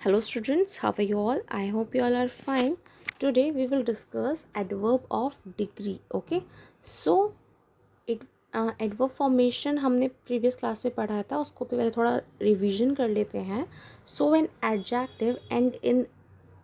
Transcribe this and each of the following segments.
Hello students, how are you all? I hope you all are fine. Today we will discuss adverb of degree. Okay, so it adverb formation हमने previous class में पढ़ा था, उसको भी पहले थोड़ा revision कर लेते हैं. So when adjective end in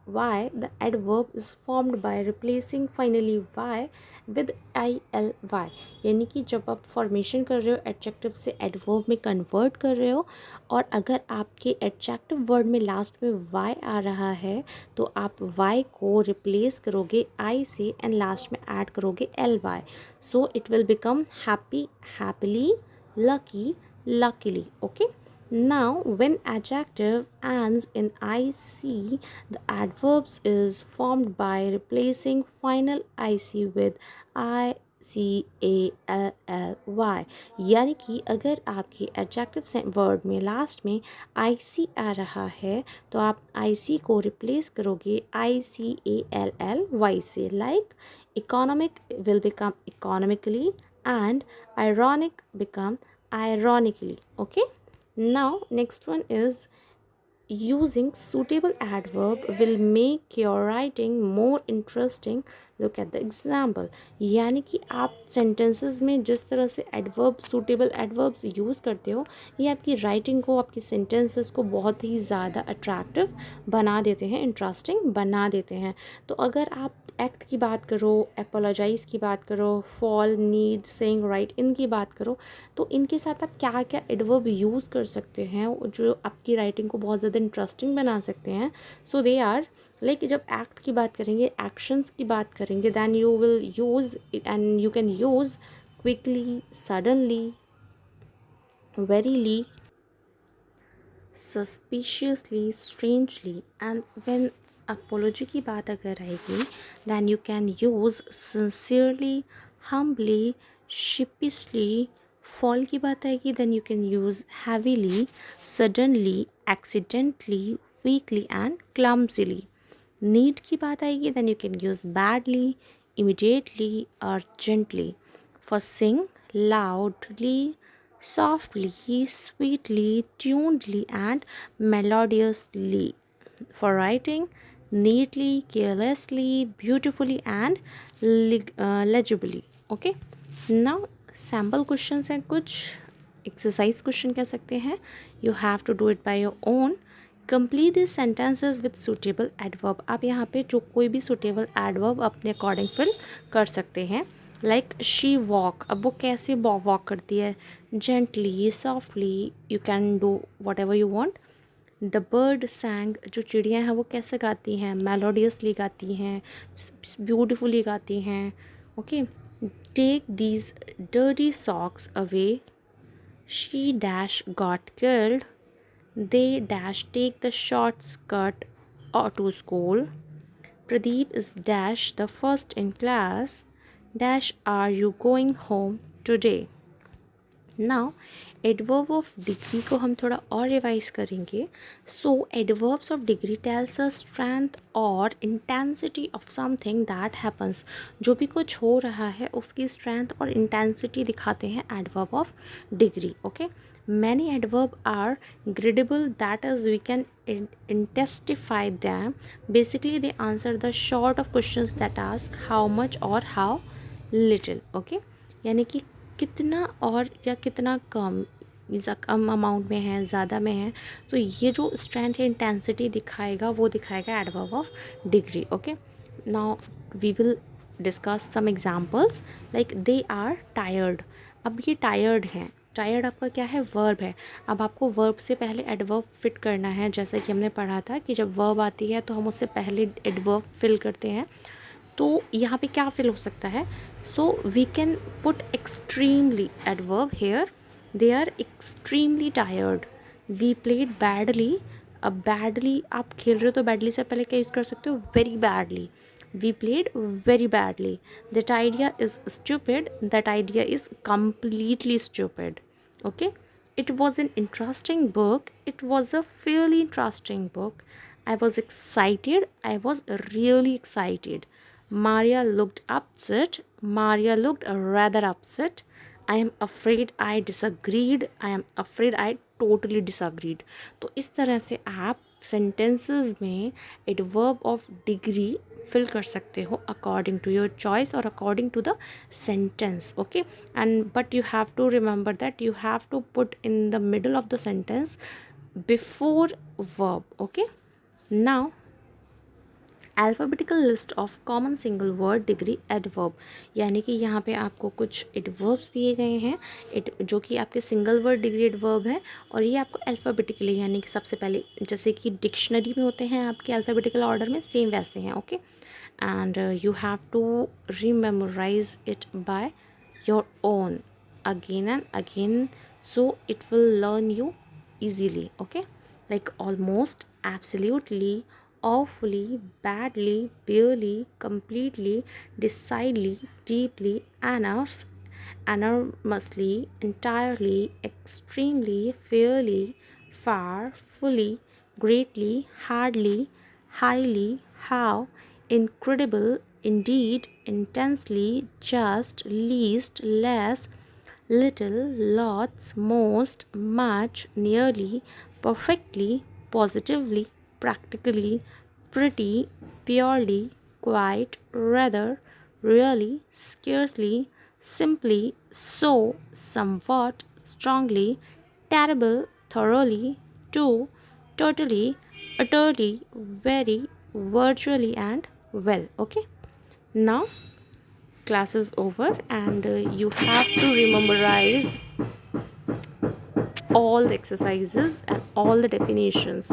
y, the adverb is formed by replacing finally y with ily. यानी कि जब आप फॉर्मेशन कर रहे हो एडजेक्टिव से एडवर्ब में कन्वर्ट कर रहे हो और अगर आपके एडजेक्टिव वर्ड में लास्ट में y आ रहा है तो आप y को रिप्लेस करोगे i से एंड लास्ट में ऐड करोगे ly. So it will become happy, happily, lucky, luckily. Okay. Now, when adjective ends in ic, the adverbs is formed by replacing final ic with I C A L L Y. यानी कि अगर आपके adjective word में last में आई सी आ रहा है तो आप आई सी को रिप्लेस करोगे आई सी ए एल एल वाई से. Like economic will become economically and ironic become ironically. Okay. Now, next one is using suitable adverb will make your writing more interesting. Look at the example. यानी कि आप sentences में जिस तरह से adverb suitable adverbs use करते हो ये आपकी writing को, आपकी sentences को बहुत ही ज़्यादा attractive बना देते हैं, interesting बना देते हैं. तो अगर आप एक्ट की बात करो, अपोलोजाइज़ की बात करो, फॉल, नीड, सेइंग, राइट, इनकी बात करो तो इनके साथ आप क्या क्या एडवर्ब यूज़ कर सकते हैं जो आपकी राइटिंग को बहुत ज़्यादा इंटरेस्टिंग बना सकते हैं. सो दे आर लाइक जब एक्ट की बात करेंगे, एक्शंस की बात करेंगे, then you will use and you can use quickly, suddenly, verily, suspiciously, strangely. And when apology की बात अगर आएगी then you can use sincerely, humbly, sheepishly. Fall की बात आएगी then you can use heavily, suddenly, accidentally, weakly and clumsily. Need की बात आएगी then you can use badly, immediately और gently. For sing, loudly, softly, sweetly, tunedly and melodiously. For writing, neatly, carelessly, beautifully and legibly. Okay. Now sample questions हैं कुछ, exercise question कह सकते हैं. You have to do it by your own. Complete these sentences with suitable adverb. आप यहाँ पे जो कोई भी suitable adverb अपने according fill कर सकते हैं. लाइक शी वॉक, अब वो कैसे वॉक करती है, gently, softly, you can do what ever you want. The bird सैंग, जो चिड़ियाँ हैं वो कैसे गाती हैं, मेलोडियसली गाती हैं, ब्यूटिफुली गाती हैं. Okay. Take these dirty socks away, she dash got killed, they dash take the short skirt to school, Pradeep is dash the first in class, dash are you going home today. Now adverb of degree को हम थोड़ा और revise करेंगे. So adverbs of degree tells us strength or intensity of something that happens. जो भी कुछ हो रहा है उसकी strength और intensity दिखाते हैं adverb of degree. Okay. Many adverb are gradable, that is we can intensify them. Basically they answer the short of questions that ask how much or how little. Okay. यानी कि कितना और या कितना कम, कम amount में है, ज़्यादा में है, तो ये जो स्ट्रेंथ या इंटेंसिटी दिखाएगा वो दिखाएगा adverb of degree. Okay. Now we will discuss some examples. Like they are tired. अब ये टायर्ड हैं, टायर्ड आपका क्या है, वर्ब है. अब आपको वर्ब से पहले एडवर्ब फिट करना है. जैसा कि हमने पढ़ा था कि जब वर्ब आती है तो हम उससे पहले एडवर्ब फिल करते हैं. तो यहाँ पे क्या फिल हो सकता है. So we can put extremely adverb here. They are extremely tired. We played badly. अब बैडली आप खेल रहे हो तो बैडली से पहले क्या यूज़ कर सकते हो, very badly. We played very badly. That idea is stupid. That idea is completely stupid. Okay. It was an interesting book. It was a fairly interesting book. I was excited. I was really excited. Maria looked upset. Maria looked rather upset. I am afraid I disagreed. I am afraid I totally disagreed. तो इस तरह से आप sentences में adverb of degree fill कर सकते हो according to your choice और according to the sentence. Okay, and but you have to remember that you have to put in the middle of the sentence before verb. Okay, now alphabetical list of common single word degree adverb, यानी कि यहाँ पे आपको कुछ adverbs दिए गए हैं जो कि आपके सिंगल वर्ड डिग्री एडवर्ब है, और ये आपको अल्फ़ाबेटिकली यानी कि सबसे पहले जैसे कि डिक्शनरी में होते हैं आपके अल्फ़ाबेटिकल ऑर्डर में, सेम वैसे हैं. Okay, and you have to rememorize it by your own again and again, so it will learn you easily. Okay, like almost, absolutely, awfully, badly, barely, completely, decidedly, deeply, enough, enormously, entirely, extremely, fairly, far, fully, greatly, hardly, highly, how, incredible, indeed, intensely, just, least, less, little, lots, most, much, nearly, perfectly, positively, practically, pretty, purely, quite, rather, really, scarcely, simply, so, somewhat, strongly, terrible, thoroughly, too, totally, utterly, very, virtually, and well. Okay, now class is over, and you have to memorize all the exercises and all the definitions.